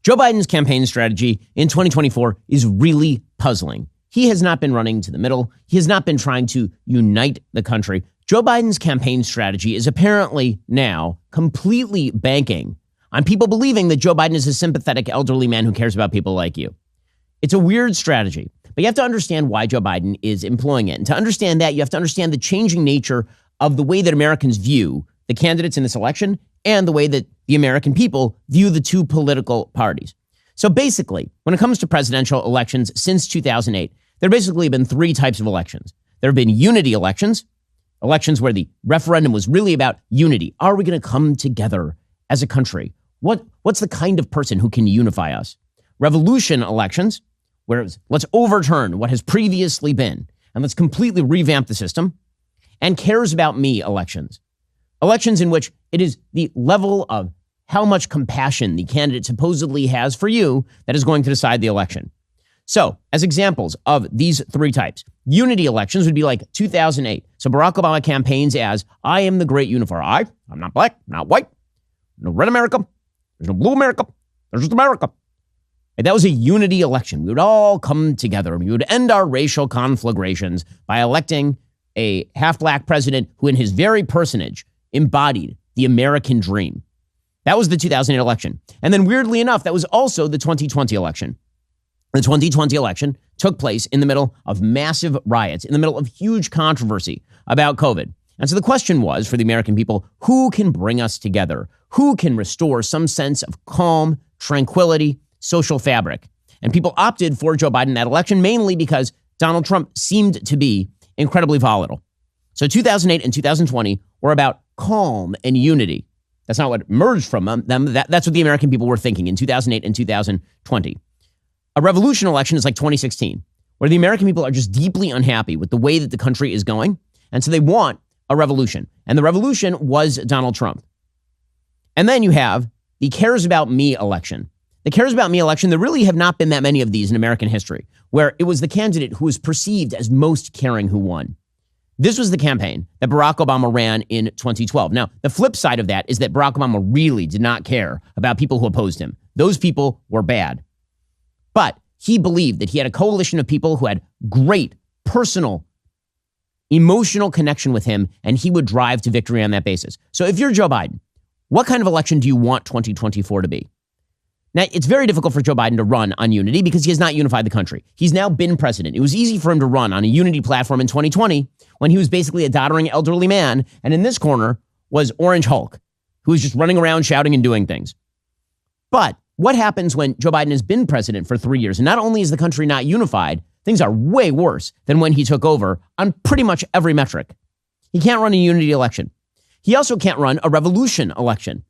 Joe Biden's campaign strategy in 2024 is really puzzling. He has not been running to the middle. He has not been trying to unite the country. Joe Biden's campaign strategy is apparently now completely banking on people believing that Joe Biden is a sympathetic elderly man who cares about people like you. It's a weird strategy, but you have to understand why Joe Biden is employing it. And to understand that, you have to understand the changing nature of the way that Americans view the candidates in this election and the way that the American people view the two political parties. So basically, when it comes to presidential elections since 2008, there have basically been three types of elections. There have been unity elections, elections where the referendum was really about unity. Are we going to come together as a country? What's the kind of person who can unify us? Revolution elections, where it was, let's overturn what has previously been and let's completely revamp the system. And cares about me elections. Elections in which it is the level of how much compassion the candidate supposedly has for you that is going to decide the election. So, as examples of these three types, unity elections would be like 2008. So Barack Obama campaigns as, I am the great unifier. I'm not black, not white, no red America, there's no blue America, there's just America. And that was a unity election. We would all come together. We would end our racial conflagrations by electing a half-black president who in his very personage embodied the American dream. That was the 2008 election. And then weirdly enough, that was also the 2020 election. The 2020 election took place in the middle of massive riots, in the middle of huge controversy about COVID. And so the question was for the American people, who can bring us together? Who can restore some sense of calm, tranquility, social fabric? And people opted for Joe Biden in that election, mainly because Donald Trump seemed to be incredibly volatile. So 2008 and 2020 were about calm and unity. That's not what emerged from them. That's what the American people were thinking in 2008 and 2020. A revolution election is like 2016, where the American people are just deeply unhappy with the way that the country is going. And so they want a revolution. And the revolution was Donald Trump. And then you have the cares about me election. The cares about me election, there really have not been that many of these in American history, where it was the candidate who was perceived as most caring who won. This was the campaign that Barack Obama ran in 2012. Now, the flip side of that is that Barack Obama really did not care about people who opposed him. Those people were bad. But he believed that he had a coalition of people who had great personal, emotional connection with him, and he would drive to victory on that basis. So if you're Joe Biden, what kind of election do you want 2024 to be? Now, it's very difficult for Joe Biden to run on unity because he has not unified the country. He's now been president. It was easy for him to run on a unity platform in 2020 when he was basically a doddering elderly man. And in this corner was Orange Hulk, who was just running around shouting and doing things. But what happens when Joe Biden has been president for 3 years? And not only is the country not unified, things are way worse than when he took over on pretty much every metric. He can't run a unity election. He also can't run a revolution election.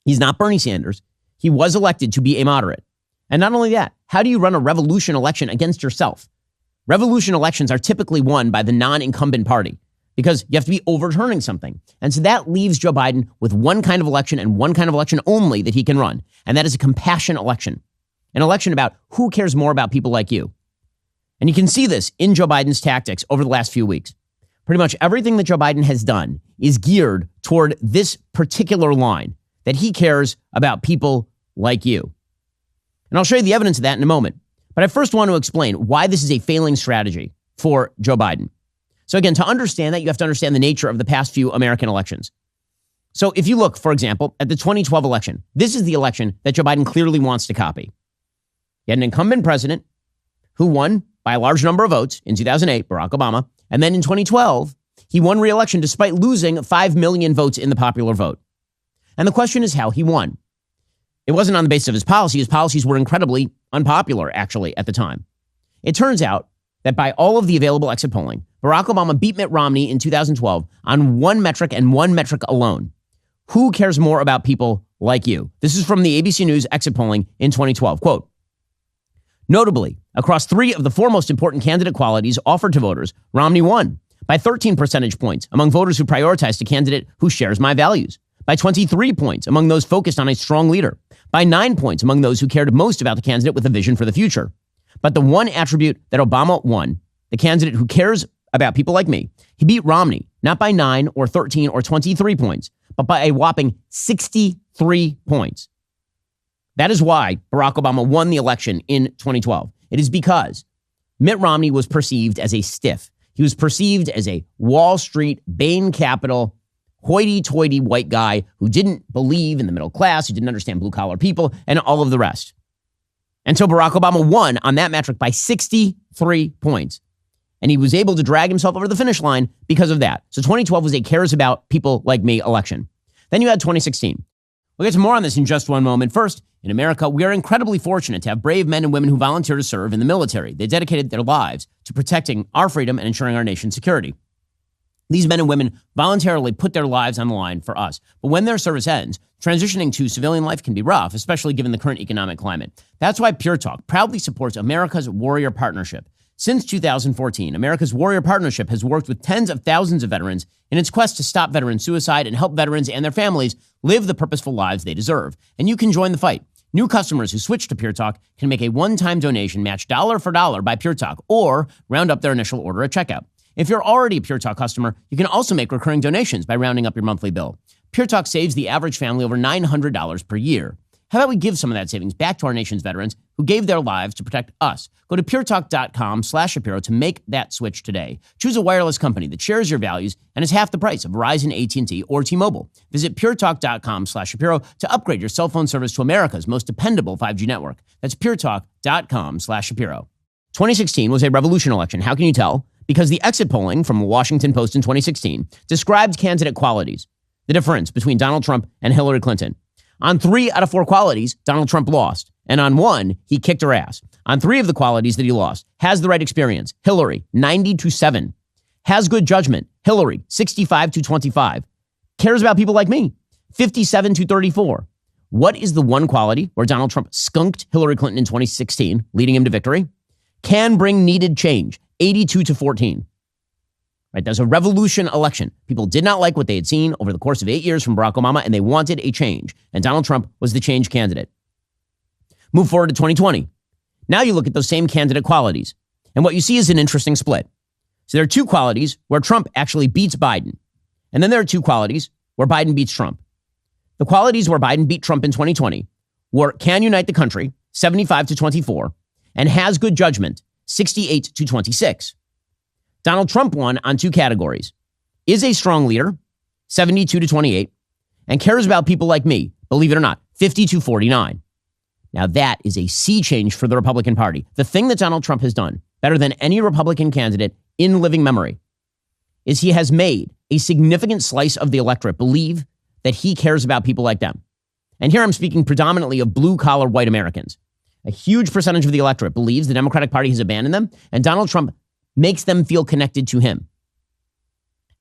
He's not Bernie Sanders. He was elected to be a moderate. And not only that, how do you run a revolution election against yourself? Revolution elections are typically won by the non-incumbent party because you have to be overturning something. And so that leaves Joe Biden with one kind of election and one kind of election only that he can run. And that is a compassion election, an election about who cares more about people like you. And you can see this in Joe Biden's tactics over the last few weeks. Pretty much everything that Joe Biden has done is geared toward this particular line, that he cares about people like you. And I'll show you the evidence of that in a moment. But I first want to explain why this is a failing strategy for Joe Biden. So again, to understand that, you have to understand the nature of the past few American elections. So if you look, for example, at the 2012 election, this is the election that Joe Biden clearly wants to copy. You had an incumbent president who won by a large number of votes in 2008, Barack Obama. And then in 2012, he won re-election despite losing 5 million votes in the popular vote. And the question is how he won. It wasn't on the basis of his policy. His policies were incredibly unpopular, actually, at the time. It turns out that by all of the available exit polling, Barack Obama beat Mitt Romney in 2012 on one metric and one metric alone. Who cares more about people like you? This is from the ABC News exit polling in 2012. Quote, notably, across 3 of the 4 most important candidate qualities offered to voters, Romney won by 13 percentage points among voters who prioritized a candidate who shares my values, by 23 points among those focused on a strong leader, by 9 points among those who cared most about the candidate with a vision for the future. But the one attribute that Obama won, the candidate who cares about people like me, he beat Romney not by 9 or 13 or 23 points, but by a whopping 63 points. That is why Barack Obama won the election in 2012. It is because Mitt Romney was perceived as a stiff. He was perceived as a Wall Street, Bain Capital, hoity-toity white guy who didn't believe in the middle class, who didn't understand blue-collar people, and all of the rest. And so Barack Obama won on that metric by 63 points. And he was able to drag himself over the finish line because of that. So 2012 was a cares about people like me election. Then you had 2016. We'll get to more on this in just one moment. First, in America, we are incredibly fortunate to have brave men and women who volunteer to serve in the military. They dedicated their lives to protecting our freedom and ensuring our nation's security. These men and women voluntarily put their lives on the line for us. But when their service ends, transitioning to civilian life can be rough, especially given the current economic climate. That's why Pure Talk proudly supports America's Warrior Partnership. Since 2014, America's Warrior Partnership has worked with tens of thousands of veterans in its quest to stop veteran suicide and help veterans and their families live the purposeful lives they deserve. And you can join the fight. New customers who switch to Pure Talk can make a one-time donation matched dollar for dollar by Pure Talk or round up their initial order at checkout. If you're already a Pure Talk customer, you can also make recurring donations by rounding up your monthly bill. Pure Talk saves the average family over $900 per year. How about we give some of that savings back to our nation's veterans who gave their lives to protect us? Go to puretalk.com/Shapiro to make that switch today. Choose a wireless company that shares your values and is half the price of Verizon, AT&T, or T-Mobile. Visit puretalk.com/Shapiro to upgrade your cell phone service to America's most dependable 5G network. That's puretalk.com/Shapiro. 2016 was a revolution election. How can you tell? Because the exit polling from the Washington Post in 2016 described candidate qualities, the difference between Donald Trump and Hillary Clinton. On 3 out of 4 qualities, Donald Trump lost. And on 1, he kicked her ass. On 3 of the qualities that he lost, has the right experience, Hillary, 90-7. Has good judgment, Hillary, 65-25. Cares about people like me, 57-34. What is the one quality where Donald Trump skunked Hillary Clinton in 2016, leading him to victory? Can bring needed change, 82-14. Right, that was a revolution election. People did not like what they had seen over the course of 8 years from Barack Obama, and they wanted a change. And Donald Trump was the change candidate. Move forward to 2020. Now you look at those same candidate qualities. And what you see is an interesting split. So there are 2 qualities where Trump actually beats Biden. And then there are 2 qualities where Biden beats Trump. The qualities where Biden beat Trump in 2020 were can unite the country, 75-24, and has good judgment, 68-26. Donald Trump won on 2 categories. Is a strong leader, 72-28, and cares about people like me, believe it or not, 50-49. Now that is a sea change for the Republican Party. The thing that Donald Trump has done better than any Republican candidate in living memory is he has made a significant slice of the electorate believe that he cares about people like them. And here I'm speaking predominantly of blue-collar white Americans. A huge percentage of the electorate believes the Democratic Party has abandoned them, and Donald Trump makes them feel connected to him.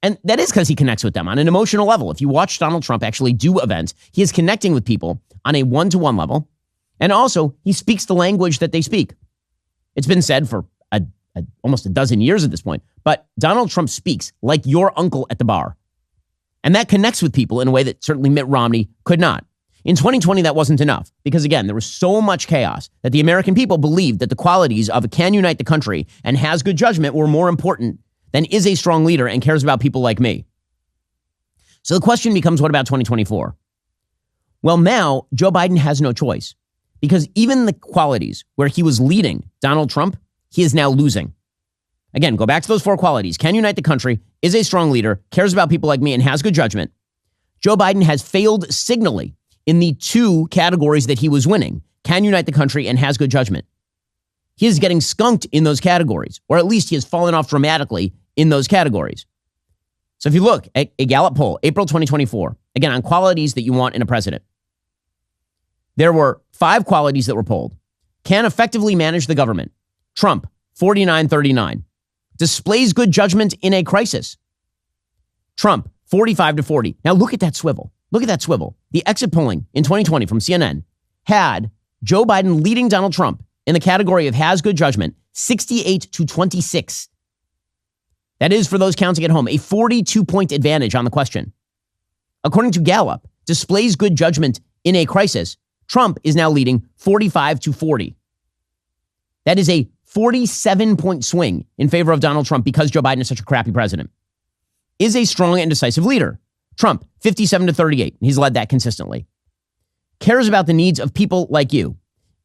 And that is because he connects with them on an emotional level. If you watch Donald Trump actually do events, he is connecting with people on a one-to-one level. And also, he speaks the language that they speak. It's been said for almost a dozen years at this point, but Donald Trump speaks like your uncle at the bar. And that connects with people in a way that certainly Mitt Romney could not. In 2020, that wasn't enough because, again, there was so much chaos that the American people believed that the qualities of can unite the country and has good judgment were more important than is a strong leader and cares about people like me. So the question becomes, what about 2024? Well, now Joe Biden has no choice because even the qualities where he was leading Donald Trump, he is now losing. Again, go back to those 4 qualities. Can unite the country, is a strong leader, cares about people like me, and has good judgment. Joe Biden has failed signally in the 2 categories that he was winning, can unite the country and has good judgment. He is getting skunked in those categories, or at least he has fallen off dramatically in those categories. So if you look at a Gallup poll, April 2024, again, on qualities that you want in a president, there were 5 qualities that were polled. Can effectively manage the government, Trump, 49-39. Displays good judgment in a crisis, Trump, 45-40. Now look at that swivel. Look at that swivel. The exit polling in 2020 from CNN had Joe Biden leading Donald Trump in the category of has good judgment, 68-26. That is, for those counting at home, a 42-point advantage on the question. According to Gallup, displays good judgment in a crisis, Trump is now leading 45-40. That is a 47-point swing in favor of Donald Trump because Joe Biden is such a crappy president. Is a strong and decisive leader, Trump, 57-38. He's led that consistently. cares about the needs of people like you.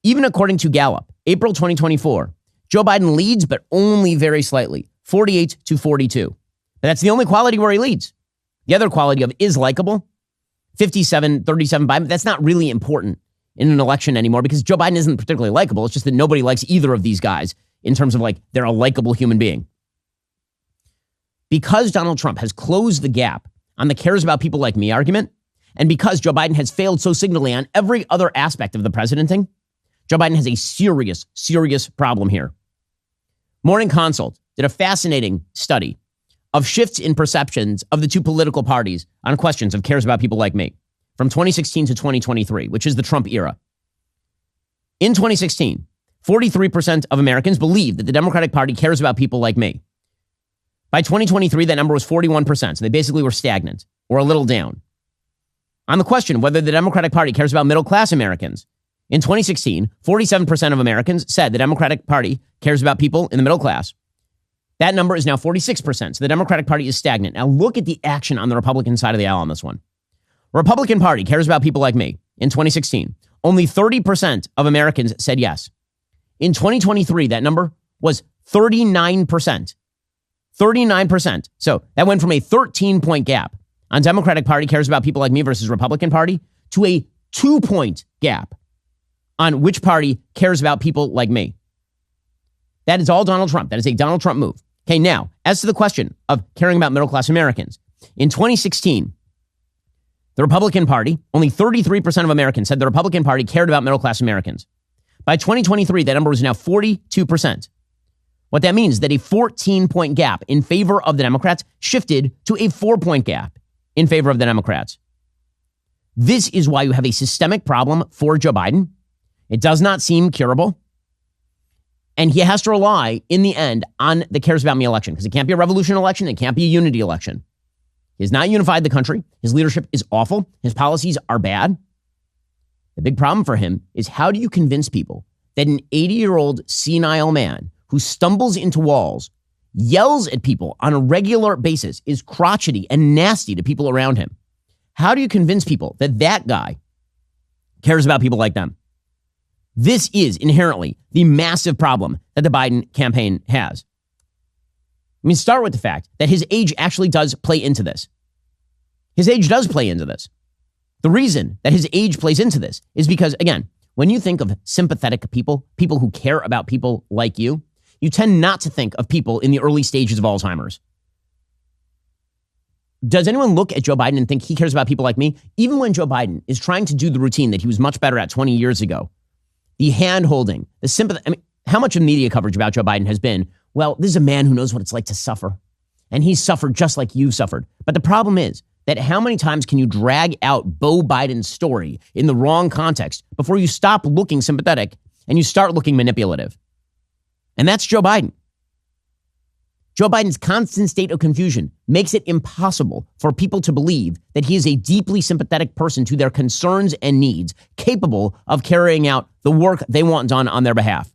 Even according to Gallup, April 2024, Joe Biden leads, but only very slightly, 48-42. But that's the only quality where he leads. The other quality of is likable, 57-37 Biden. That's not really important in an election anymore because Joe Biden isn't particularly likable. It's just that nobody likes either of these guys in terms of like they're a likable human being. Because Donald Trump has closed the gap on the cares about people like me argument, and because Joe Biden has failed so signally on every other aspect of the presidenting, Joe Biden has a serious, serious problem here. Morning Consult did a fascinating study of shifts in perceptions of the two political parties on questions of cares about people like me from 2016 to 2023, which is the Trump era. In 2016, 43% of Americans believed that the Democratic Party cares about people like me. By 2023, that number was 41%. So they basically were stagnant or a little down. On the question of whether the Democratic Party cares about middle-class Americans, in 2016, 47% of Americans said the Democratic Party cares about people in the middle class. That number is now 46%. So the Democratic Party is stagnant. Now look at the action on the Republican side of the aisle on this one. Republican Party cares about people like me. In 2016, only 30% of Americans said yes. In 2023, that number was 39%. 39%. So that went from a 13-point gap on Democratic Party cares about people like me versus Republican Party to a 2-point gap on which party cares about people like me. That is all Donald Trump. That is a Donald Trump move. Okay, now, as to the question of caring about middle-class Americans, in 2016, the Republican Party, only 33% of Americans said the Republican Party cared about middle-class Americans. By 2023, that number is now 42%. What that means is that a 14-point gap in favor of the Democrats shifted to a 4-point gap in favor of the Democrats. This is why you have a systemic problem for Joe Biden. It does not seem curable. And he has to rely, in the end, on the cares about me election, because it can't be a revolution election. It can't be a unity election. He has not unified the country. His leadership is awful. His policies are bad. The big problem for him is how do you convince people that an 80-year-old senile man who stumbles into walls, yells at people on a regular basis, is crotchety and nasty to people around him? How do you convince people that that guy cares about people like them? This is inherently the massive problem that the Biden campaign has. I mean, start with the fact that his age actually does play into this. His age does play into this. The reason that his age plays into this is because, again, when you think of sympathetic people, people who care about people like you tend not to think of people in the early stages of Alzheimer's. Does anyone look at Joe Biden and think he cares about people like me? Even when Joe Biden is trying to do the routine that he was much better at 20 years ago, the hand-holding, the sympathy. I mean, how much of media coverage about Joe Biden has been, well, this is a man who knows what it's like to suffer. And he's suffered just like you've suffered. But the problem is that how many times can you drag out Beau Biden's story in the wrong context before you stop looking sympathetic and you start looking manipulative? And that's Joe Biden. Joe Biden's constant state of confusion makes it impossible for people to believe that he is a deeply sympathetic person to their concerns and needs, capable of carrying out the work they want done on their behalf.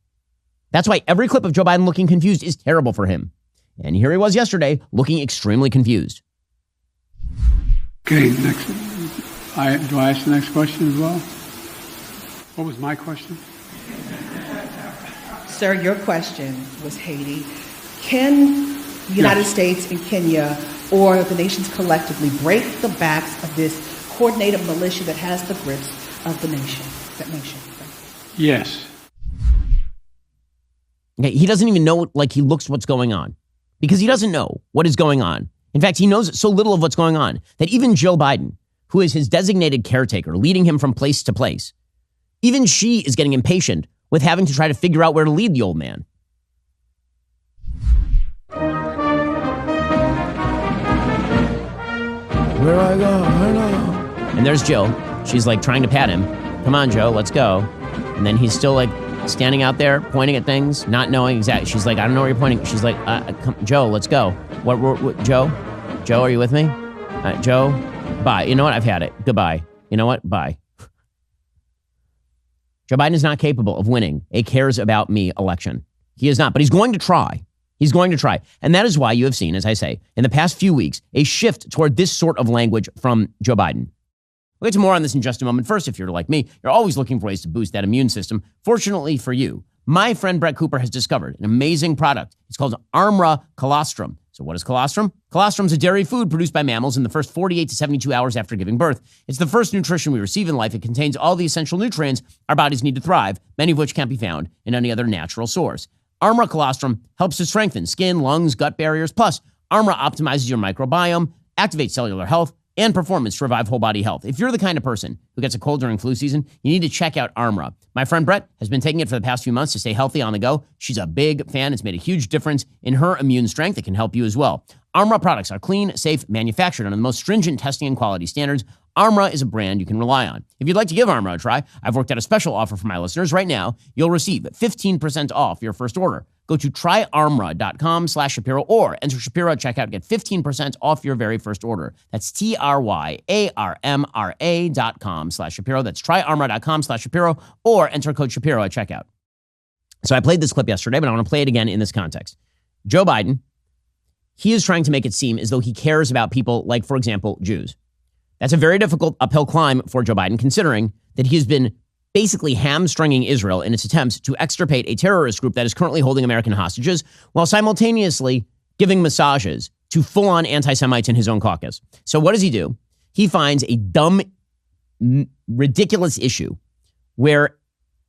That's why every clip of Joe Biden looking confused is terrible for him. And here he was yesterday, looking extremely confused. Okay, next. Do I ask the next question as well? What was my question? Sir, your question was Haiti. Can the United States and Kenya or the nations collectively break the backs of this coordinated militia that has the grips of the nation? That nation. Yes. Okay, he doesn't even know, like, he looks what's going on because he doesn't know what is going on. In fact, he knows so little of what's going on that even Jill Biden, who is his designated caretaker, leading him from place to place, even she is getting impatient with having to try to figure out where to lead the old man. Where I go, I know. And there's Jill. She's like trying to pat him. Come on, Joe, let's go. And then he's still like standing out there, pointing at things, not knowing exactly. She's like, I don't know where you're pointing. She's like, come, Joe, let's go. What, Joe? Joe, are you with me? Joe, bye. You know what? I've had it. Goodbye. You know what? Bye. Joe Biden is not capable of winning a cares about me election. He is not, but he's going to try. He's going to try. And that is why you have seen, as I say, in the past few weeks, a shift toward this sort of language from Joe Biden. We'll get to more on this in just a moment. First, if you're like me, you're always looking for ways to boost that immune system. Fortunately for you, my friend Brett Cooper has discovered an amazing product. It's called Armra Colostrum. So what is colostrum? Colostrum is a dairy food produced by mammals in the first 48 to 72 hours after giving birth. It's the first nutrition we receive in life. It contains all the essential nutrients our bodies need to thrive, many of which can't be found in any other natural source. Armra Colostrum helps to strengthen skin, lungs, gut barriers. Plus, Armra optimizes your microbiome, activates cellular health, and performance to revive whole body health. If you're the kind of person who gets a cold during flu season, you need to check out Armra. My friend Brett has been taking it for the past few months to stay healthy on the go. She's a big fan. It's made a huge difference in her immune strength. It can help you as well. Armra products are clean, safe, manufactured under the most stringent testing and quality standards. Armra is a brand you can rely on. If you'd like to give Armra a try, I've worked out a special offer for my listeners. Right now, you'll receive 15% off your first order. Go to tryarmra.com/Shapiro or enter Shapiro at checkout. Get 15% off your very first order. That's tryarmra.com/Shapiro. That's tryarmra.com/Shapiro or enter code Shapiro at checkout. So I played this clip yesterday, but I want to play it again in this context. Joe Biden, he is trying to make it seem as though he cares about people like, for example, Jews. That's a very difficult uphill climb for Joe Biden, considering that he has been basically hamstringing Israel in its attempts to extirpate a terrorist group that is currently holding American hostages while simultaneously giving massages to full-on anti-Semites in his own caucus. So what does he do? He finds a dumb, ridiculous issue where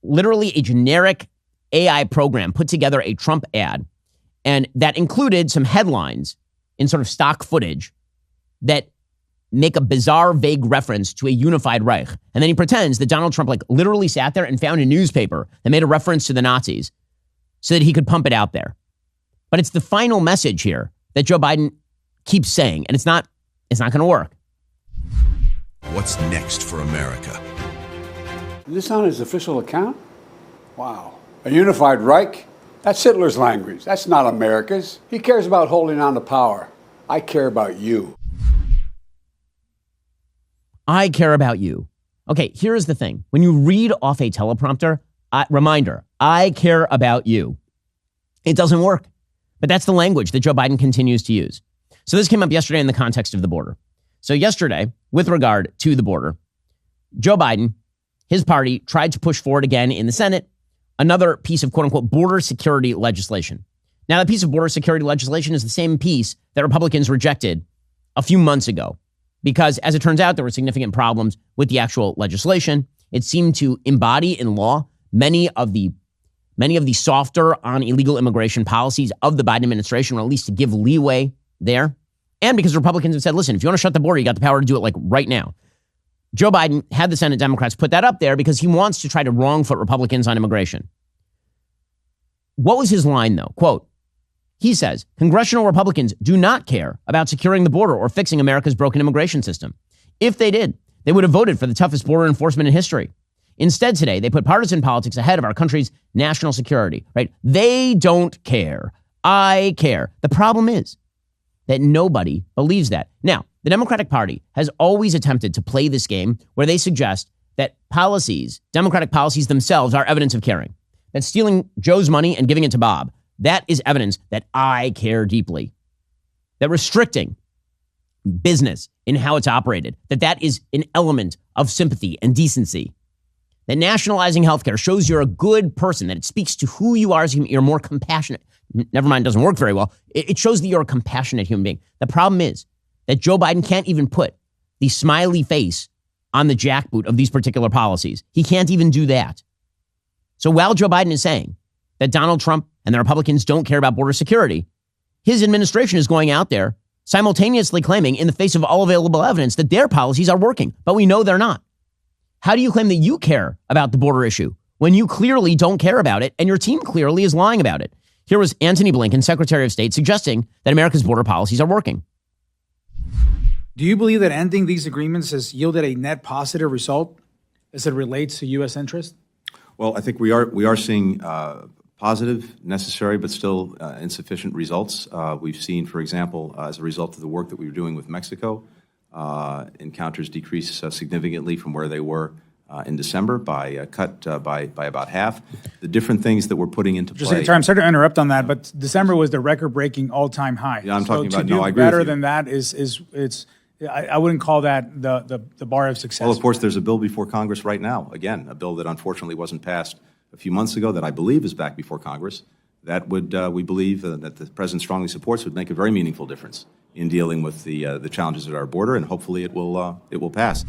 literally a generic AI program put together a Trump ad, and that included some headlines in sort of stock footage that make a bizarre, vague reference to a unified Reich. And then he pretends that Donald Trump literally sat there and found a newspaper that made a reference to the Nazis so that he could pump it out there. But it's the final message here that Joe Biden keeps saying, and it's not going to work. What's next for America? Is this on his official account? Wow. A unified Reich? That's Hitler's language. That's not America's. He cares about holding on to power. I care about you. I care about you. Okay, here's the thing. When you read off a teleprompter, reminder, I care about you. It doesn't work. But that's the language that Joe Biden continues to use. So this came up yesterday in the context of the border. So yesterday, with regard to the border, Joe Biden, his party, tried to push forward again in the Senate another piece of quote-unquote border security legislation. Now, that piece of border security legislation is the same piece that Republicans rejected a few months ago. Because, as it turns out, there were significant problems with the actual legislation. It seemed to embody in law many of the softer on illegal immigration policies of the Biden administration, or at least to give leeway there. And because Republicans have said, listen, if you want to shut the border, you got the power to do it right now. Joe Biden had the Senate Democrats put that up there because he wants to try to wrong-foot Republicans on immigration. What was his line, though? Quote, he says, congressional Republicans do not care about securing the border or fixing America's broken immigration system. If they did, they would have voted for the toughest border enforcement in history. Instead, today, they put partisan politics ahead of our country's national security, right? They don't care. I care. The problem is that nobody believes that. Now, the Democratic Party has always attempted to play this game where they suggest that policies, Democratic policies themselves, are evidence of caring. That stealing Joe's money and giving it to Bob, that is evidence that I care deeply. That restricting business in how it's operated, that is an element of sympathy and decency. That nationalizing healthcare shows you're a good person, that it speaks to who you are as you're more compassionate. Never mind, it doesn't work very well. It shows that you're a compassionate human being. The problem is that Joe Biden can't even put the smiley face on the jackboot of these particular policies. He can't even do that. So while Joe Biden is saying that Donald Trump and the Republicans don't care about border security, his administration is going out there simultaneously claiming in the face of all available evidence that their policies are working, but we know they're not. How do you claim that you care about the border issue when you clearly don't care about it and your team clearly is lying about it? Here was Antony Blinken, Secretary of State, suggesting that America's border policies are working. Do you believe that ending these agreements has yielded a net positive result as it relates to U.S. interest? Well, I think we are seeing positive, necessary, but still insufficient results. We've seen, for example, as a result of the work that we were doing with Mexico, encounters decrease significantly from where they were in December by about half. The different things that we're putting into play. I'm sorry to interrupt on that, but December was the record-breaking all-time high. Yeah, I'm talking about. To do no, I agree better with you. than that is I wouldn't call that the bar of success. Well, of course, there's a bill before Congress right now. Again, a bill that unfortunately wasn't passed a few months ago that I believe is back before Congress. That would, we believe, that the President strongly supports, would make a very meaningful difference in dealing with the challenges at our border, and hopefully it will pass.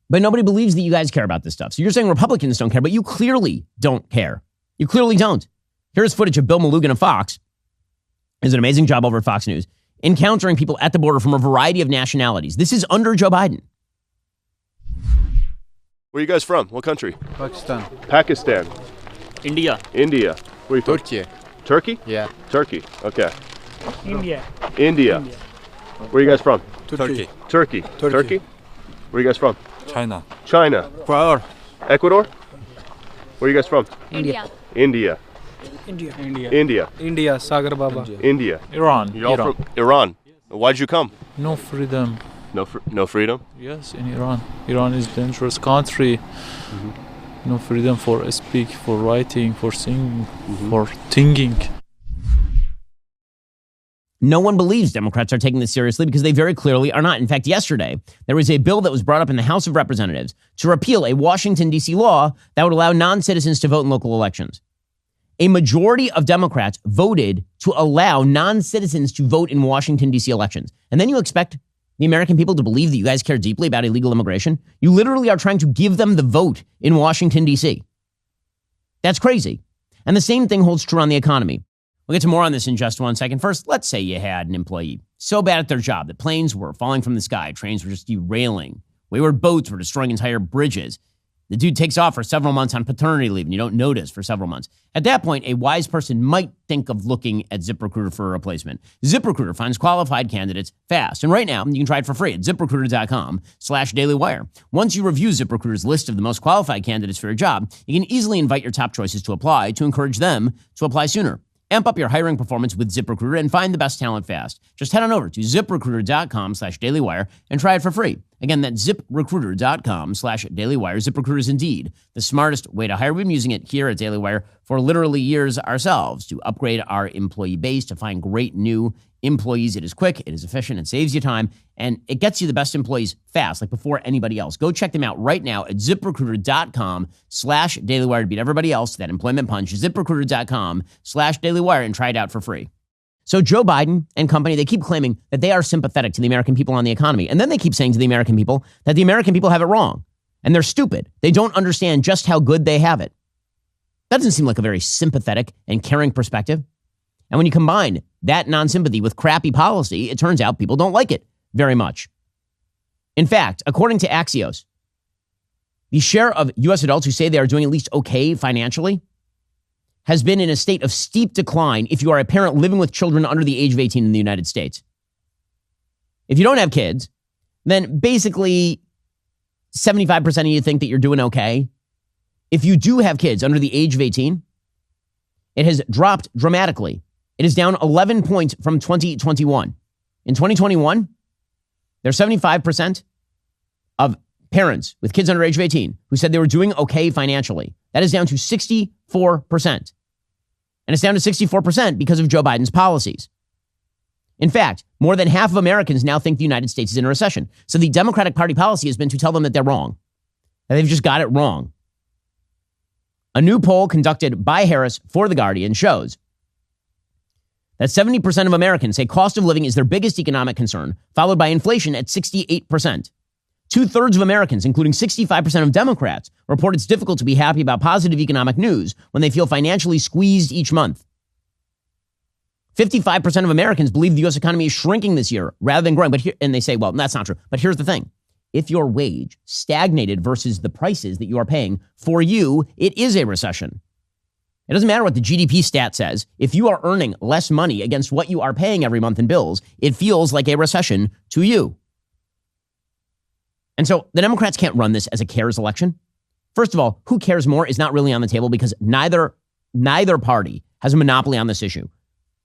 But nobody believes that you guys care about this stuff. So you're saying Republicans don't care, but you clearly don't care. You clearly don't. Here's footage of Bill Melugin of Fox. He does an amazing job over at Fox News, encountering people at the border from a variety of nationalities. This is under Joe Biden. Where are you guys from? What country? Pakistan. Pakistan. India. India. Where are you from? Turkey. Turkey? Yeah. Turkey. Okay. India. India. Where are you guys from? Turkey. Turkey. Turkey? Where are you guys from? China. China. Ecuador. Ecuador? Where are you guys from? India. India. India. Sagar Baba. India. Iran. You're all from Iran. Why'd you come? No freedom. No freedom? Yes, in Iran. Iran is a dangerous country. No freedom for speak, for writing, for singing, for thinking. No one believes Democrats are taking this seriously because they very clearly are not. In fact, yesterday, there was a bill that was brought up in the House of Representatives to repeal a Washington, D.C. law that would allow non-citizens to vote in local elections. A majority of Democrats voted to allow non-citizens to vote in Washington, D.C. elections. And then you expect the American people to believe that you guys care deeply about illegal immigration? You literally are trying to give them the vote in Washington, D.C. That's crazy. And the same thing holds true on the economy. We'll get to more on this in just 1 second. First, let's say you had an employee so bad at their job that planes were falling from the sky, trains were just derailing, wayward boats were destroying entire bridges. The dude takes off for several months on paternity leave and you don't notice for several months. At that point, a wise person might think of looking at ZipRecruiter for a replacement. ZipRecruiter finds qualified candidates fast. And right now, you can try it for free at ZipRecruiter.com/dailywire. Once you review ZipRecruiter's list of the most qualified candidates for your job, you can easily invite your top choices to apply to encourage them to apply sooner. Amp up your hiring performance with ZipRecruiter and find the best talent fast. Just head on over to ZipRecruiter.com/dailywire and try it for free. Again, that's ZipRecruiter.com/dailywire. ZipRecruiter is indeed the smartest way to hire. We've been using it here at Daily Wire for literally years ourselves to upgrade our employee base, to find great new employees. It is quick, it is efficient, it saves you time, and it gets you the best employees fast, like before anybody else. Go check them out right now at ZipRecruiter.com/dailywire to beat everybody else to that employment punch. ZipRecruiter.com/dailywire and try it out for free. So Joe Biden and company, they keep claiming that they are sympathetic to the American people on the economy. And then they keep saying to the American people that the American people have it wrong. And they're stupid. They don't understand just how good they have it. That doesn't seem like a very sympathetic and caring perspective. And when you combine that non-sympathy with crappy policy, it turns out people don't like it very much. In fact, according to Axios, the share of U.S. adults who say they are doing at least okay financially has been in a state of steep decline if you are a parent living with children under the age of 18 in the United States. If you don't have kids, then basically 75% of you think that you're doing okay. If you do have kids under the age of 18, it has dropped dramatically. It is down 11 points from 2021. In 2021, there's 75% of parents with kids under age of 18 who said they were doing okay financially. That is down to 64%. And it's down to 64% because of Joe Biden's policies. In fact, more than half of Americans now think the United States is in a recession. So the Democratic Party policy has been to tell them that they're wrong, that they've just got it wrong. A new poll conducted by Harris for The Guardian shows that 70% of Americans say cost of living is their biggest economic concern, followed by inflation at 68%. 2/3 of Americans, including 65% of Democrats, report it's difficult to be happy about positive economic news when they feel financially squeezed each month. 55% of Americans believe the U.S. economy is shrinking this year rather than growing. And they say, well, that's not true. But here's the thing. If your wage stagnated versus the prices that you are paying, for you, it is a recession. It doesn't matter what the GDP stat says. If you are earning less money against what you are paying every month in bills, it feels like a recession to you. And so the Democrats can't run this as a cares election. First of all, who cares more is not really on the table because neither party has a monopoly on this issue.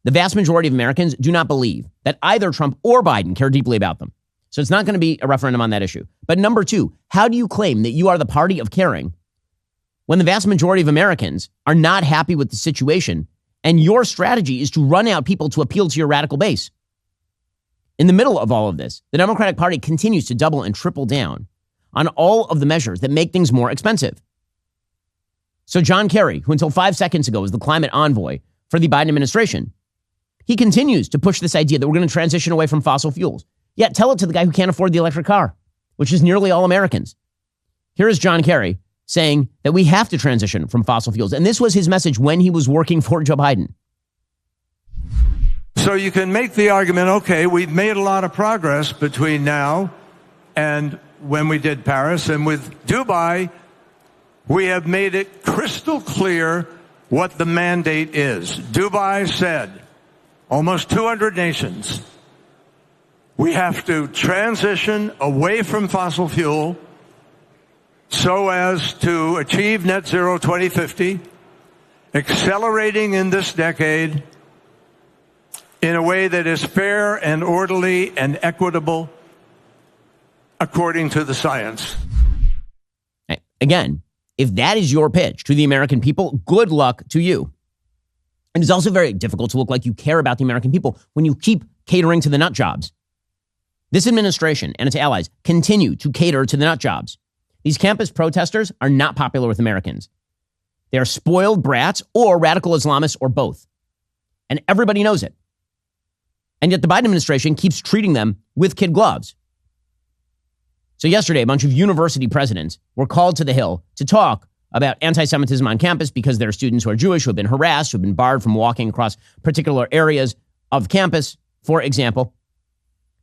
The vast majority of Americans do not believe that either Trump or Biden care deeply about them. So it's not going to be a referendum on that issue. But number two, how do you claim that you are the party of caring when the vast majority of Americans are not happy with the situation and your strategy is to run out people to appeal to your radical base? In the middle of all of this, the Democratic Party continues to double and triple down on all of the measures that make things more expensive. So John Kerry, who until 5 seconds ago was the climate envoy for the Biden administration, he continues to push this idea that we're going to transition away from fossil fuels. Yet tell it to the guy who can't afford the electric car, which is nearly all Americans. Here is John Kerry saying that we have to transition from fossil fuels. And this was his message when he was working for Joe Biden. So you can make the argument, okay, we've made a lot of progress between now and when we did Paris. And with Dubai, we have made it crystal clear what the mandate is. Dubai said, almost 200 nations, we have to transition away from fossil fuel so as to achieve net zero 2050, accelerating in this decade in a way that is fair and orderly and equitable according to the science. Again, if that is your pitch to the American people, good luck to you. And it's also very difficult to look like you care about the American people when you keep catering to the nut jobs. This administration and its allies continue to cater to the nut jobs. These campus protesters are not popular with Americans. They are spoiled brats or radical Islamists or both. And everybody knows it. And yet the Biden administration keeps treating them with kid gloves. So yesterday, a bunch of university presidents were called to the Hill to talk about anti-Semitism on campus because there are students who are Jewish, who have been harassed, who have been barred from walking across particular areas of campus, for example.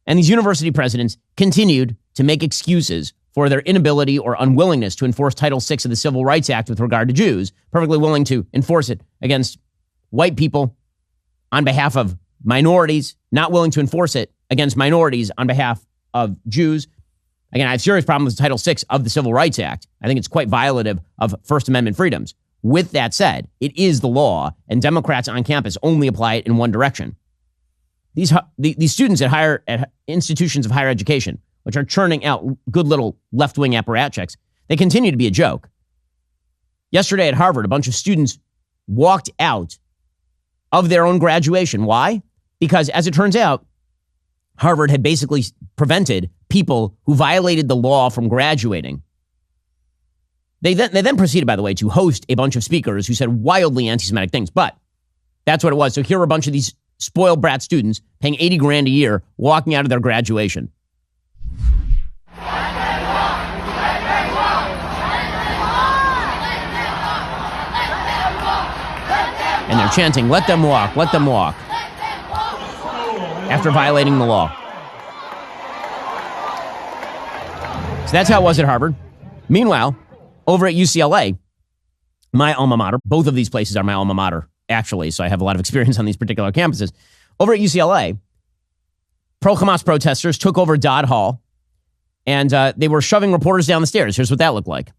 And these university presidents continued to make excuses for their inability or unwillingness to enforce Title VI of the Civil Rights Act with regard to Jews, perfectly willing to enforce it against white people on behalf of minorities, not willing to enforce it against minorities on behalf of Jews. Again, I have serious problems with Title VI of the Civil Rights Act. I think it's quite violative of First Amendment freedoms. With that said, it is the law, and Democrats on campus only apply it in one direction. These students at institutions of higher education, which are churning out good little left-wing apparatchiks, they continue to be a joke. Yesterday at Harvard, a bunch of students walked out of their own graduation. Why? Because, as it turns out, Harvard had basically prevented people who violated the law from graduating. They then proceeded, by the way, to host a bunch of speakers who said wildly anti-Semitic things. But that's what it was. So here are a bunch of these spoiled brat students paying $80,000 a year walking out of their graduation. And they're chanting, let them walk, after violating the law. So that's how it was at Harvard. Meanwhile, over at UCLA, my alma mater, both of these places are my alma mater, actually, so I have a lot of experience on these particular campuses. Over at UCLA, pro-Hamas protesters took over Dodd Hall, and they were shoving reporters down the stairs. Here's what that looked like.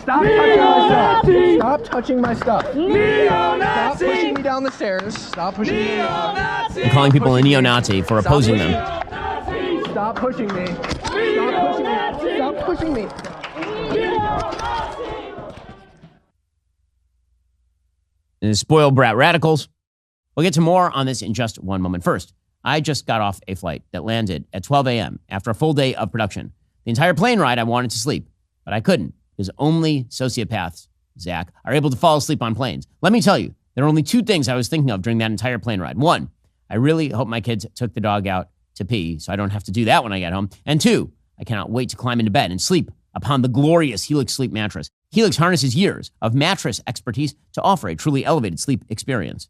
Stop touching my stuff. Stop touching my stuff. Neo-Nazi. Stop pushing me down the stairs. Stop pushing me. And calling people a neo-Nazi for opposing them. Stop pushing me. Stop pushing me. Stop pushing me. And the spoiled brat radicals. We'll get to more on this in just one moment. First, I just got off a flight that landed at 12 a.m. after a full day of production. The entire plane ride, I wanted to sleep, but I couldn't. Because only sociopaths, Zach, are able to fall asleep on planes. Let me tell you, there are only two things I was thinking of during that entire plane ride. One, I really hope my kids took the dog out to pee so I don't have to do that when I get home. And two, I cannot wait to climb into bed and sleep upon the glorious Helix Sleep mattress. Helix harnesses years of mattress expertise to offer a truly elevated sleep experience.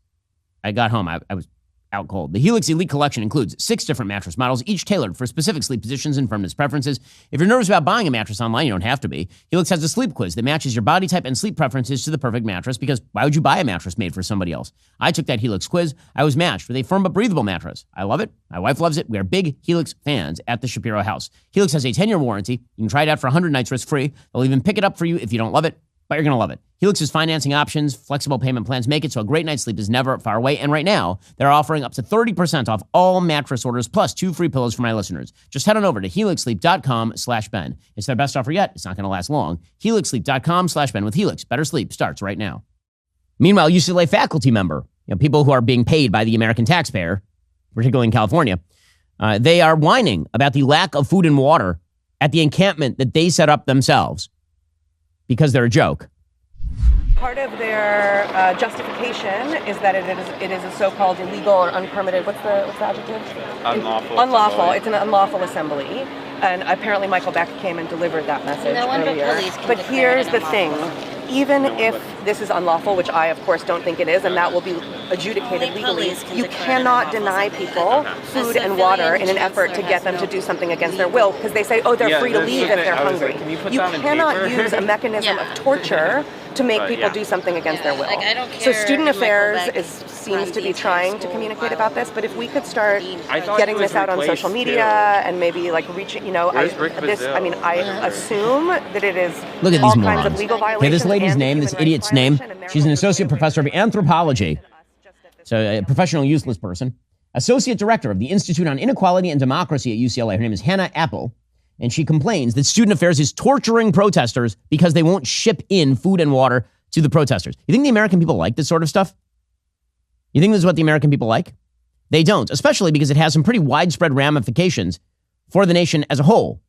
I got home, I was out cold. The Helix Elite Collection includes 6 different mattress models, each tailored for specific sleep positions and firmness preferences. If you're nervous about buying a mattress online, you don't have to be. Helix has a sleep quiz that matches your body type and sleep preferences to the perfect mattress, because why would you buy a mattress made for somebody else? I took that Helix quiz. I was matched with a firm but breathable mattress. I love it. My wife loves it. We are big Helix fans at the Shapiro house. Helix has a 10-year warranty. You can try it out for 100 nights risk-free. They'll even pick it up for you if you don't love it, but you're going to love it. Helix's financing options, flexible payment plans make it so a great night's sleep is never far away. And right now, they're offering up to 30% off all mattress orders, plus 2 free pillows for my listeners. Just head on over to helixsleep.com/Ben. It's their best offer yet. It's not going to last long. helixsleep.com/Ben. With Helix, better sleep starts right now. Meanwhile, UCLA faculty member, people who are being paid by the American taxpayer, particularly in California. They are whining about the lack of food and water at the encampment that they set up themselves because they're a joke. Part of their justification is that it is a so-called illegal or unpermitted, what's the adjective? Unlawful. It's an unlawful assembly. And apparently Michael Beck came and delivered that message earlier. But here's the thing. Even if this is unlawful, which I, of course, don't think it is, and that will be adjudicated legally, you cannot deny people food and water in an effort to get them to do something against their will, because they say, oh, they're free to leave if they're hungry. You cannot use a mechanism of torture to make people do something against their will. So Student Affairs seems to be trying to communicate about this, but if we could start getting this out on social media and maybe like reaching, I assume that it is Look at all these kinds morons. of legal violations. Okay, this lady's name, this idiot's name, she's an associate professor of anthropology, so a professional useless person, associate director of the Institute on Inequality and Democracy at UCLA. Her name is Hannah Appel. And she complains that Student Affairs is torturing protesters because they won't ship in food and water to the protesters. You think the American people like this sort of stuff? You think this is what the American people like? They don't, especially because it has some pretty widespread ramifications for the nation as a whole.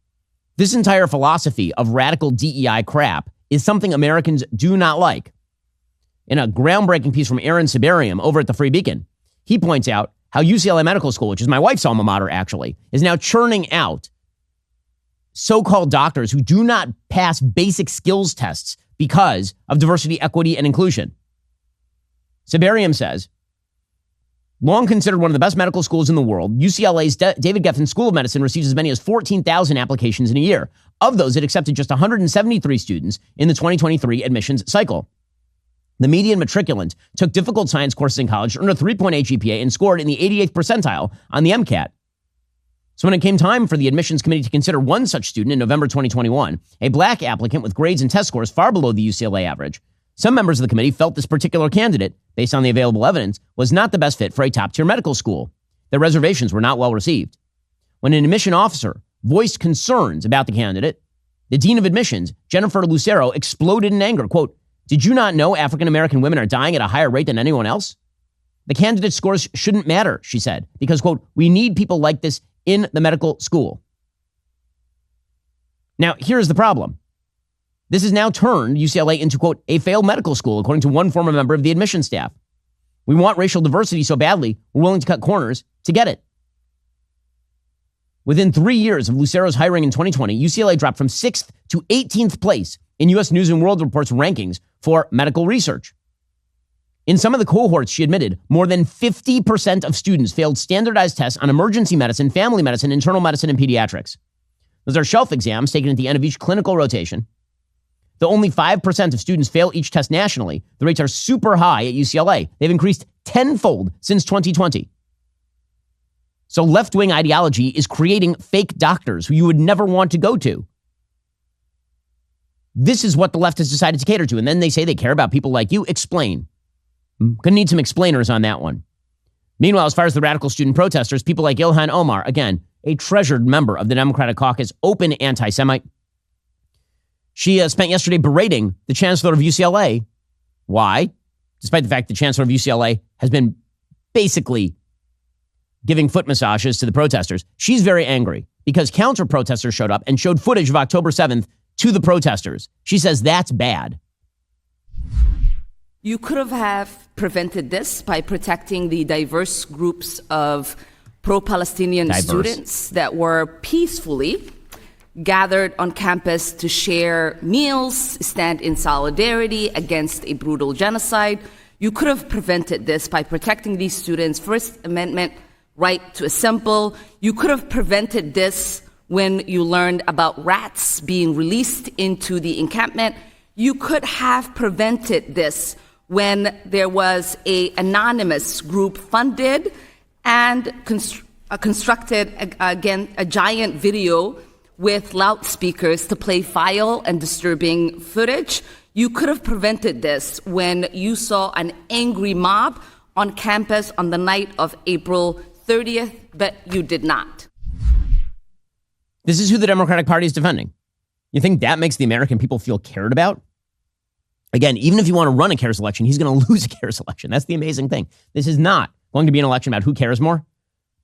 This entire philosophy of radical DEI crap is something Americans do not like. In a groundbreaking piece from Aaron Siberium over at the Free Beacon, he points out how UCLA Medical School, which is my wife's alma mater actually, is now churning out so-called doctors who do not pass basic skills tests because of diversity, equity, and inclusion. Siberium says, long considered one of the best medical schools in the world, UCLA's David Geffen School of Medicine receives as many as 14,000 applications in a year. Of those, it accepted just 173 students in the 2023 admissions cycle. The median matriculant took difficult science courses in college, earned a 3.8 GPA, and scored in the 88th percentile on the MCAT. So when it came time for the admissions committee to consider one such student in November 2021, a black applicant with grades and test scores far below the UCLA average, some members of the committee felt this particular candidate, based on the available evidence, was not the best fit for a top-tier medical school. Their reservations were not well received. When an admission officer voiced concerns about the candidate, the dean of admissions, Jennifer Lucero, exploded in anger. Quote, "Did you not know African-American women are dying at a higher rate than anyone else? The candidate scores shouldn't matter," she said, because, quote, "we need people like this in the medical school." Now, here's the problem. This has now turned UCLA into, quote, "a failed medical school," according to one former member of the admission staff. "We want racial diversity so badly, we're willing to cut corners to get it." Within 3 years of Lucero's hiring in 2020, UCLA dropped from 6th to 18th place in U.S. News and World Report's rankings for medical research. In some of the cohorts, she admitted, more than 50% of students failed standardized tests on emergency medicine, family medicine, internal medicine, and pediatrics. Those are shelf exams taken at the end of each clinical rotation. Though only 5% of students fail each test nationally, the rates are super high at UCLA. They've increased tenfold since 2020. So left-wing ideology is creating fake doctors who you would never want to go to. This is what the left has decided to cater to. And then they say they care about people like you. Explain. Gonna need some explainers on that one. Meanwhile, as far as the radical student protesters, people like Ilhan Omar, again, a treasured member of the Democratic caucus, open anti-Semite. She spent yesterday berating the Chancellor of UCLA. Why? Despite the fact the Chancellor of UCLA has been basically giving foot massages to the protesters. She's very angry because counter-protesters showed up and showed footage of October 7th to the protesters. She says that's bad. You could have prevented this by protecting the diverse groups of pro-Palestinian students that were peacefully gathered on campus to share meals, stand in solidarity against a brutal genocide. You could have prevented this by protecting these students' First Amendment right to assemble. You could have prevented this when you learned about rats being released into the encampment. You could have prevented this when there was an anonymous group funded and constructed, again, a giant video with loudspeakers to play vile and disturbing footage. You could have prevented this when you saw an angry mob on campus on the night of April 30th, but you did not. This is who the Democratic Party is defending. You think that makes the American people feel cared about? Again, even if you want to run a cares election, he's going to lose a cares election. That's the amazing thing. This is not going to be an election about who cares more,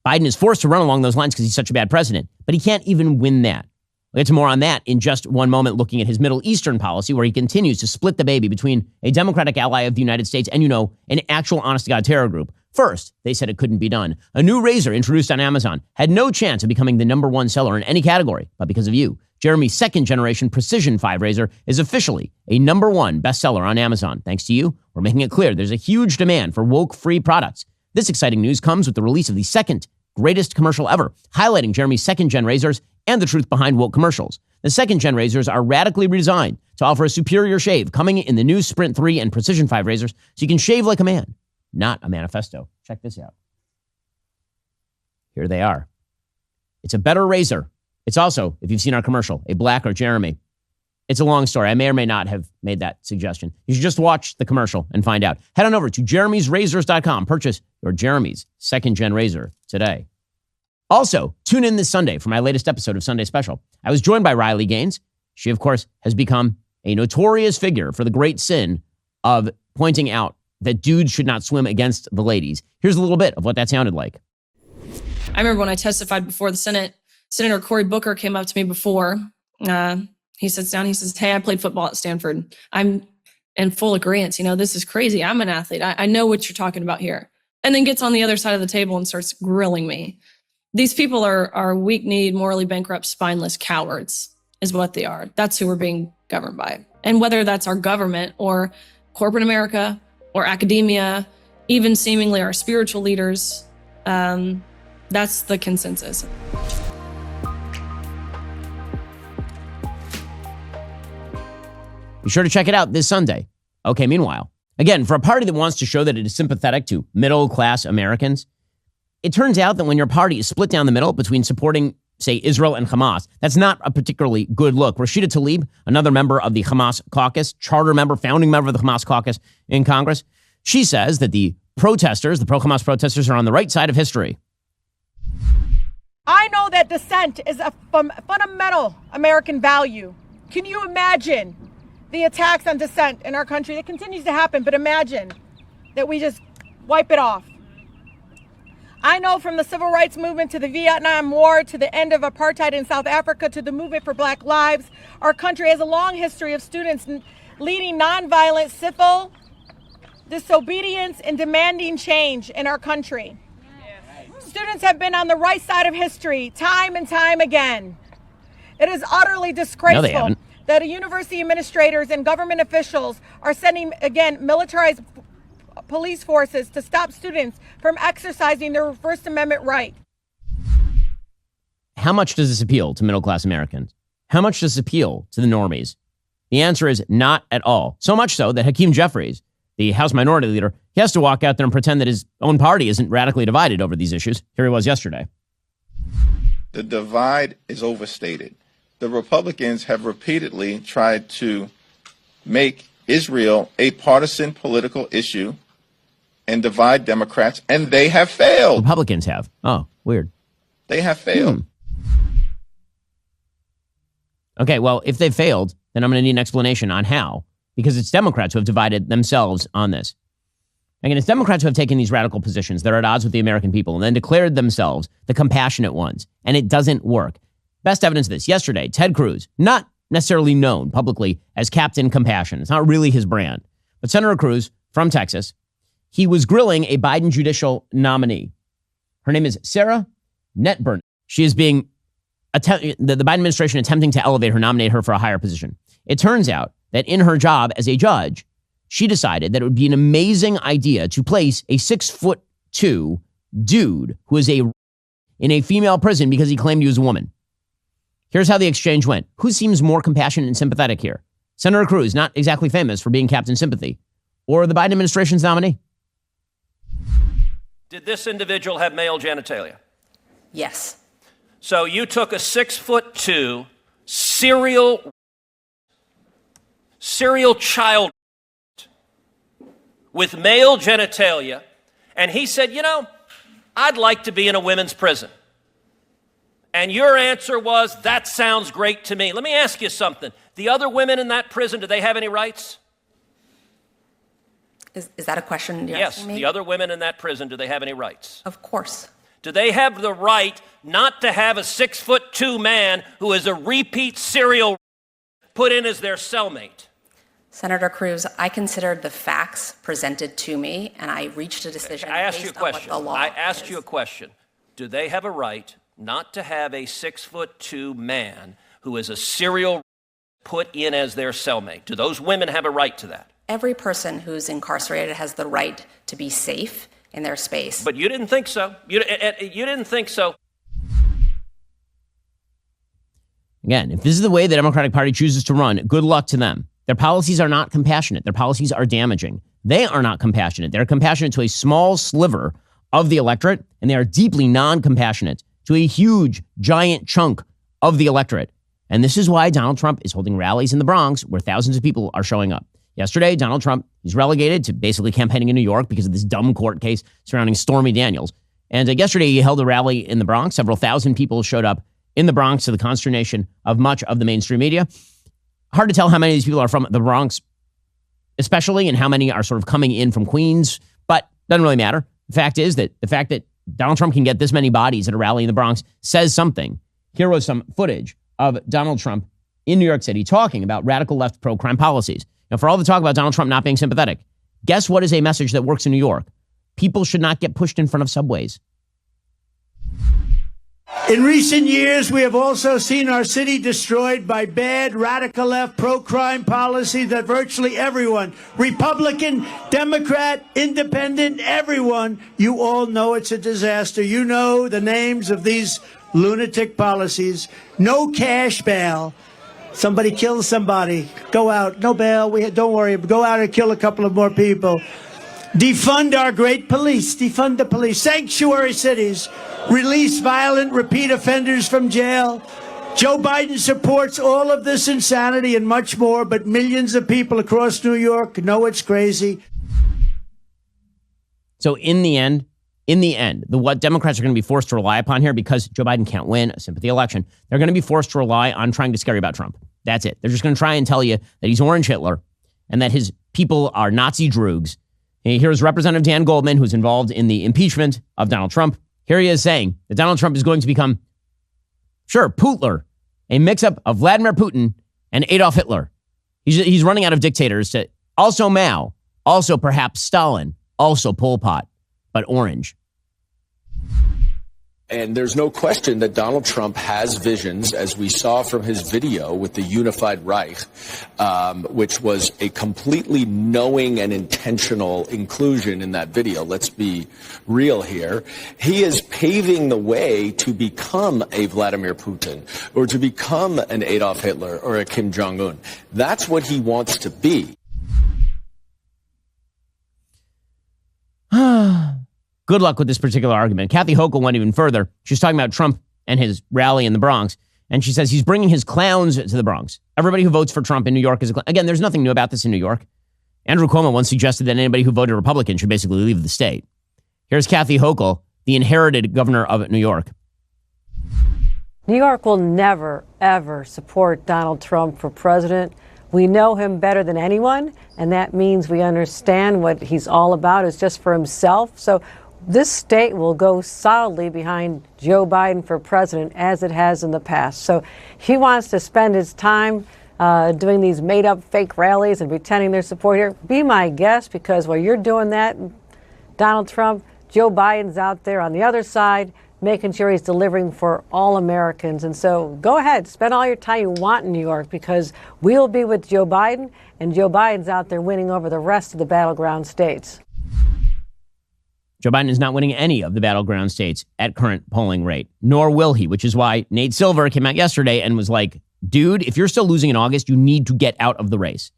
Biden is forced to run along those lines because he's such a bad president, but he can't even win that. We'll get to more on that in just one moment, looking at his Middle Eastern policy, where he continues to split the baby between a Democratic ally of the United States and, an actual honest-to-God terror group. First, they said it couldn't be done. A new razor introduced on Amazon had no chance of becoming the #1 seller in any category, but because of you. Jeremy's second-generation Precision 5 razor is officially a #1 bestseller on Amazon. Thanks to you, we're making it clear there's a huge demand for woke-free products. This exciting news comes with the release of the second greatest commercial ever, highlighting Jeremy's second-gen razors and the truth behind woke commercials. The second-gen razors are radically redesigned to offer a superior shave, coming in the new Sprint 3 and Precision 5 razors, so you can shave like a man, not a manifesto. Check this out. Here they are. It's a better razor. It's also, if you've seen our commercial, a blacker Jeremy. It's a long story. I may or may not have made that suggestion. You should just watch the commercial and find out. Head on over to jeremy'srazors.com. Purchase your Jeremy's second-gen razor today. Also, tune in this Sunday for my latest episode of Sunday Special. I was joined by Riley Gaines. She, of course, has become a notorious figure for the great sin of pointing out that dudes should not swim against the ladies. Here's a little bit of what that sounded like. I remember when I testified before the Senate, Senator Cory Booker came up to me before. He sits down, he says, "Hey, I played football at Stanford. I'm in full agreement. This is crazy. I'm an athlete. I know what you're talking about here." And then gets on the other side of the table and starts grilling me. These people are weak-kneed, morally bankrupt, spineless cowards is what they are. That's who we're being governed by. And whether that's our government or corporate America or academia, even seemingly our spiritual leaders, that's the consensus. Be sure to check it out this Sunday. Okay, meanwhile, again, for a party that wants to show that it is sympathetic to middle-class Americans, it turns out that when your party is split down the middle between supporting, say, Israel and Hamas, that's not a particularly good look. Rashida Tlaib, another member of the Hamas caucus, charter member, founding member of the Hamas caucus in Congress, she says that the protesters, the pro-Hamas protesters, are on the right side of history. I know that dissent is a fundamental American value. Can you imagine the attacks on dissent in our country? It continues to happen, but imagine that we just wipe it off. I know from the civil rights movement to the Vietnam War to the end of apartheid in South Africa to the movement for Black lives, our country has a long history of students leading nonviolent civil disobedience and demanding change in our country. Students have been on the right side of history time and time again. It is utterly disgraceful that university administrators and government officials are sending, again, militarized police forces to stop students from exercising their First Amendment right. How much does this appeal to middle-class Americans? How much does this appeal to the normies? The answer is not at all. So much so that Hakeem Jeffries, the House Minority Leader, he has to walk out there and pretend that his own party isn't radically divided over these issues. Here he was yesterday. The divide is overstated. The Republicans have repeatedly tried to make Israel a partisan political issue and divide Democrats, and they have failed. Republicans have. Oh, weird. They have failed. Okay, well, if they've failed, then I'm going to need an explanation on how, because it's Democrats who have divided themselves on this. Again, it's Democrats who have taken these radical positions that are at odds with the American people and then declared themselves the compassionate ones, and it doesn't work. Best evidence of this, yesterday, Ted Cruz, not necessarily known publicly as Captain Compassion. It's not really his brand. But Senator Cruz from Texas, he was grilling a Biden judicial nominee. Her name is Sarah Netburn. She is being, the Biden administration attempting to elevate her, nominate her for a higher position. It turns out that in her job as a judge, she decided that it would be an amazing idea to place a 6'2" dude who is in a female prison because he claimed he was a woman. Here's how the exchange went. Who seems more compassionate and sympathetic here? Senator Cruz, not exactly famous for being Captain Sympathy, or the Biden administration's nominee? Did this individual have male genitalia? Yes. So you took a 6'2" serial child with male genitalia, and he said, I'd like to be in a women's prison. And your answer was, that sounds great to me. Let me ask you something. The other women in that prison, do they have any rights? Is that a question you're yes, asking me? the other women in that prison, do they have any rights? Of course. Do they have the right not to have a 6'2" man who is a repeat serial put in as their cellmate? Senator Cruz, I considered the facts presented to me, and I reached a decision based on what the law I asked you a question. Do they have a right not to have a 6'2" man who is a serial put in as their cellmate? Do those women have a right to that? Every person who's incarcerated has the right to be safe in their space. But you didn't think so. You didn't think so. Again, if this is the way the Democratic Party chooses to run, good luck to them. Their policies are not compassionate. Their policies are damaging. They are not compassionate. They're compassionate to a small sliver of the electorate, and they are deeply non-compassionate to a huge, giant chunk of the electorate. And this is why Donald Trump is holding rallies in the Bronx where thousands of people are showing up. Yesterday, Donald Trump, he's relegated to basically campaigning in New York because of this dumb court case surrounding Stormy Daniels. And yesterday, he held a rally in the Bronx. Several thousand people showed up in the Bronx to the consternation of much of the mainstream media. Hard to tell how many of these people are from the Bronx, especially, and how many are sort of coming in from Queens, but doesn't really matter. The fact is that the fact that Donald Trump can get this many bodies at a rally in the Bronx says something. Here was some footage of Donald Trump in New York City talking about radical left pro-crime policies. Now, for all the talk about Donald Trump not being sympathetic, guess what is a message that works in New York? People should not get pushed in front of subways. In recent years, we have also seen our city destroyed by bad radical left pro-crime policy that virtually everyone, Republican, Democrat, Independent, everyone, you all know it's a disaster. You know the names of these lunatic policies. No cash bail. Somebody kills somebody. Go out. No bail. Don't worry. Go out and kill a couple of more people. Defund our great police. Defund the police. Sanctuary cities. Release violent repeat offenders from jail. Joe Biden supports all of this insanity and much more, but millions of people across New York know it's crazy. So in the end, what Democrats are going to be forced to rely upon here, because Joe Biden can't win a sympathy election, they're going to be forced to rely on trying to scare you about Trump. That's it. They're just going to try and tell you that he's Orange Hitler and that his people are Nazi droogs. And here's Representative Dan Goldman, who's involved in the impeachment of Donald Trump. Here he is saying that Donald Trump is going to become, sure, Putler, a mix-up of Vladimir Putin and Adolf Hitler. He's running out of dictators to also Mao, also perhaps Stalin, also Pol Pot, but orange. And there's no question that Donald Trump has visions, as we saw from his video with the unified Reich, which was a completely knowing and intentional inclusion in that video. Let's be real here. He is paving the way to become a Vladimir Putin or to become an Adolf Hitler or a Kim Jong-un. That's what he wants to be. Good luck with this particular argument. Kathy Hochul went even further. She's talking about Trump and his rally in the Bronx. And she says he's bringing his clowns to the Bronx. Everybody who votes for Trump in New York is a clown. Again, there's nothing new about this in New York. Andrew Cuomo once suggested that anybody who voted Republican should basically leave the state. Here's Kathy Hochul, the inherited governor of New York. New York will never, ever support Donald Trump for president. We know him better than anyone, and that means we understand what he's all about is just for himself. So this state will go solidly behind Joe Biden for president, as it has in the past. So he wants to spend his time doing these made-up fake rallies and pretending their support here. Be my guest, because while you're doing that, Donald Trump, Joe Biden's out there on the other side, making sure he's delivering for all Americans. And so go ahead, spend all your time you want in New York, because we'll be with Joe Biden, and Joe Biden's out there winning over the rest of the battleground states. Joe Biden is not winning any of the battleground states at current polling rate, nor will he, which is why Nate Silver came out yesterday and was like, dude, if you're still losing in August, you need to get out of the race.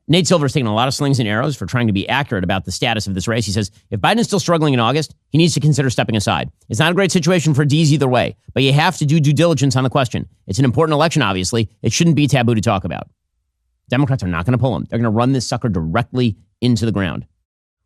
Nate Silver's taking a lot of slings and arrows for trying to be accurate about the status of this race. He says, if Biden is still struggling in August, he needs to consider stepping aside. It's not a great situation for D's either way, but you have to do due diligence on the question. It's an important election, obviously. It shouldn't be taboo to talk about. Democrats are not going to pull him. They're going to run this sucker directly into the ground.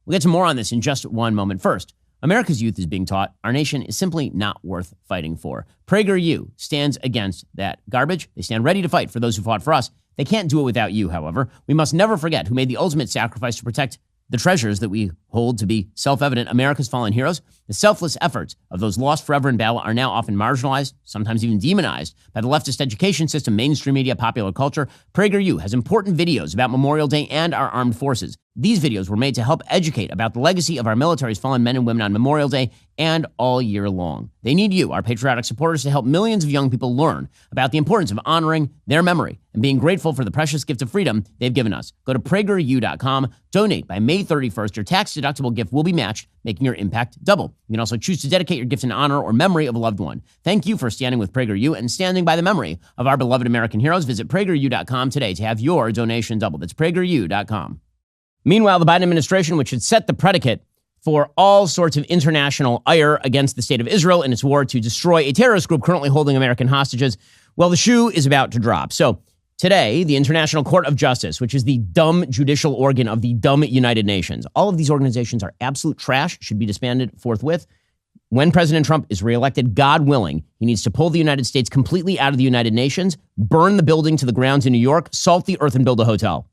We'll get to more on this in just one moment. First, America's youth is being taught our nation is simply not worth fighting for. PragerU stands against that garbage. They stand ready to fight for those who fought for us. They can't do it without you, however. We must never forget who made the ultimate sacrifice to protect the treasures that we hold to be self-evident America's fallen heroes, the selfless efforts of those lost forever in battle are now often marginalized, sometimes even demonized by the leftist education system, mainstream media, popular culture. PragerU has important videos about Memorial Day and our armed forces. These videos were made to help educate about the legacy of our military's fallen men and women on Memorial Day and all year long. They need you, our patriotic supporters, to help millions of young people learn about the importance of honoring their memory and being grateful for the precious gift of freedom they've given us. Go to PragerU.com, donate by May 31st. Your tax-deductible gift will be matched, making your impact double. You can also choose to dedicate your gift in honor or memory of a loved one. Thank you for standing with PragerU and standing by the memory of our beloved American heroes. Visit PragerU.com today to have your donation double. That's PragerU.com. Meanwhile, the Biden administration, which had set the predicate for all sorts of international ire against the state of Israel in its war to destroy a terrorist group currently holding American hostages, well, the shoe is about to drop. So today, the International Court of Justice, which is the dumb judicial organ of the dumb United Nations, all of these organizations are absolute trash, should be disbanded forthwith. When President Trump is reelected, God willing, he needs to pull the United States completely out of the United Nations, burn the building to the ground in New York, salt the earth, and build a hotel.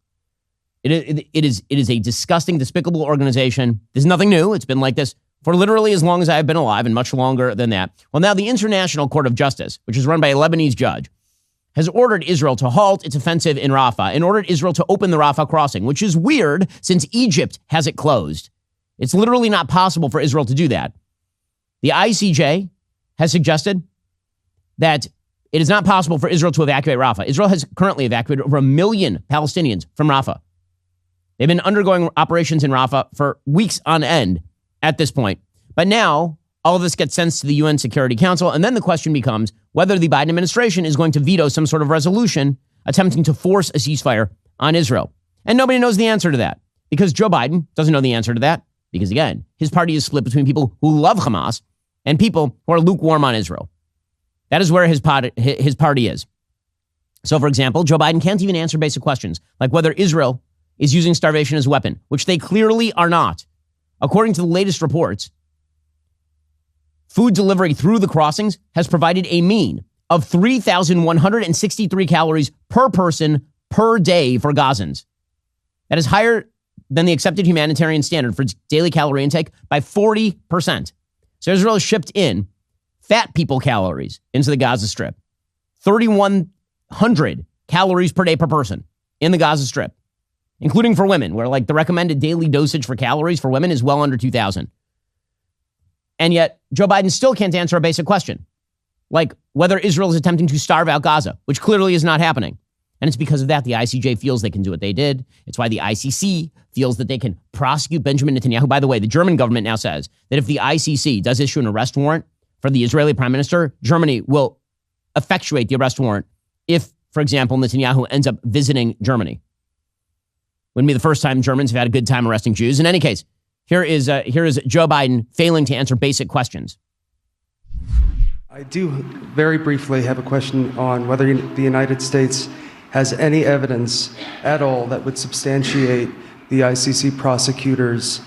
It is a disgusting, despicable organization. There's nothing new. It's been like this for literally as long as I've been alive and much longer than that. Well, now the International Court of Justice, which is run by a Lebanese judge, has ordered Israel to halt its offensive in Rafah and ordered Israel to open the Rafah crossing, which is weird since Egypt has it closed. It's literally not possible for Israel to do that. The ICJ has suggested that it is not possible for Israel to evacuate Rafah. Israel has currently evacuated over 1 million Palestinians from Rafah. They've been undergoing operations in Rafah for weeks on end at this point. But now all of this gets sent to the UN Security Council. And then the question becomes whether the Biden administration is going to veto some sort of resolution attempting to force a ceasefire on Israel. And nobody knows the answer to that because Joe Biden doesn't know the answer to that because, again, his party is split between people who love Hamas and people who are lukewarm on Israel. That is where his party is. So, for example, Joe Biden can't even answer basic questions like whether Israel is using starvation as a weapon, which they clearly are not. According to the latest reports, food delivery through the crossings has provided a mean of 3,163 calories per person per day for Gazans. That is higher than the accepted humanitarian standard for daily calorie intake by 40%. So Israel has shipped in fat people calories into the Gaza Strip. 3,100 calories per day per person in the Gaza Strip, including for women, where like the recommended daily dosage for calories for women is well under 2,000. And yet Joe Biden still can't answer a basic question, like whether Israel is attempting to starve out Gaza, which clearly is not happening. And it's because of that the ICJ feels they can do what they did. It's why the ICC feels that they can prosecute Benjamin Netanyahu. By the way, the German government now says that if the ICC does issue an arrest warrant for the Israeli prime minister, Germany will effectuate the arrest warrant if, for example, Netanyahu ends up visiting Germany. Wouldn't be the first time Germans have had a good time arresting Jews. In any case, here is Joe Biden failing to answer basic questions. I do very briefly have a question on whether the United States has any evidence at all that would substantiate the ICC prosecutors'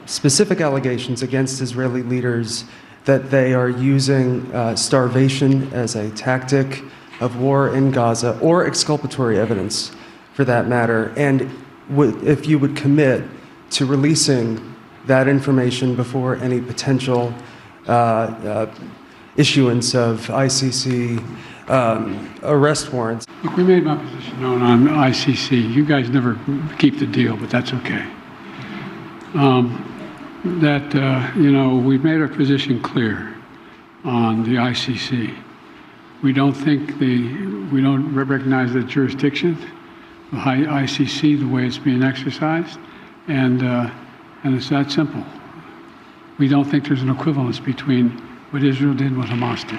specific allegations against Israeli leaders that they are using starvation as a tactic of war in Gaza, or exculpatory evidence for that matter, and if you would commit to releasing that information before any potential issuance of ICC arrest warrants. Look, we made my position known on ICC. You guys never keep the deal, but that's okay. We've made our position clear on the ICC. We don't recognize the jurisdiction, the ICC, the way it's being exercised, and it's that simple. We don't think there's an equivalence between what Israel did and what Hamas did.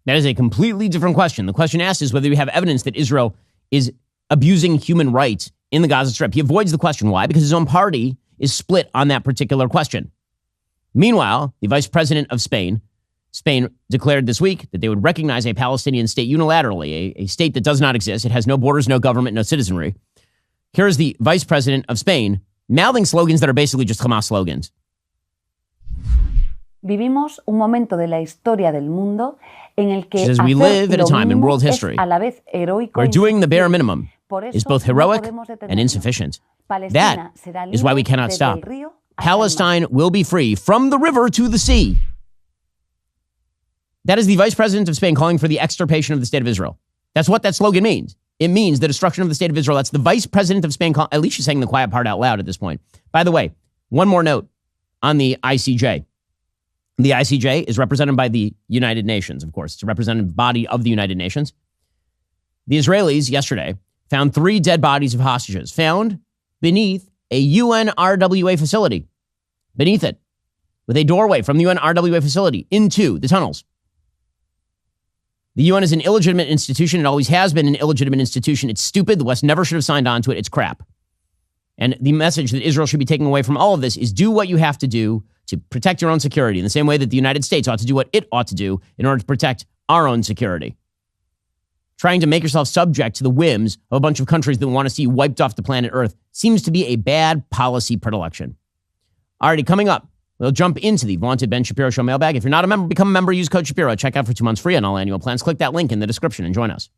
That is a completely different question. The question asked is whether we have evidence that Israel is abusing human rights in the Gaza Strip. He avoids the question. Why? Because his own party is split on that particular question. Meanwhile, the vice president of Spain declared this week that they would recognize a Palestinian state unilaterally, a state that does not exist. It has no borders, no government, no citizenry. Here's the vice president of Spain mouthing slogans that are basically just Hamas slogans. Vivimos un momento de la historia del mundo en el que we live at a time in world history a la vez heroico where doing the bare minimum is both heroic and insufficient. That is why we cannot stop. Palestine will be free from the river to the sea. That is the vice president of Spain calling for the extirpation of the state of Israel. That's what that slogan means. It means the destruction of the state of Israel. That's the vice president of Spain. At least she's saying the quiet part out loud at this point. By the way, one more note on the ICJ. The ICJ is represented by the United Nations, of course. It's a representative body of the United Nations. The Israelis yesterday found 3 dead bodies of hostages found beneath a UN RWA facility. Beneath it, with a doorway from the UN RWA facility into the tunnels. The UN is an illegitimate institution. It always has been an illegitimate institution. It's stupid. The West never should have signed on to it. It's crap. And the message that Israel should be taking away from all of this is do what you have to do to protect your own security in the same way that the United States ought to do what it ought to do in order to protect our own security. Trying to make yourself subject to the whims of a bunch of countries that want to see you wiped off the planet Earth seems to be a bad policy predilection. Alrighty, coming up, we'll jump into the vaunted Ben Shapiro Show mailbag. If you're not a member, become a member. Use code Shapiro. Check out for 2 months free on all annual plans. Click that link in the description and join us.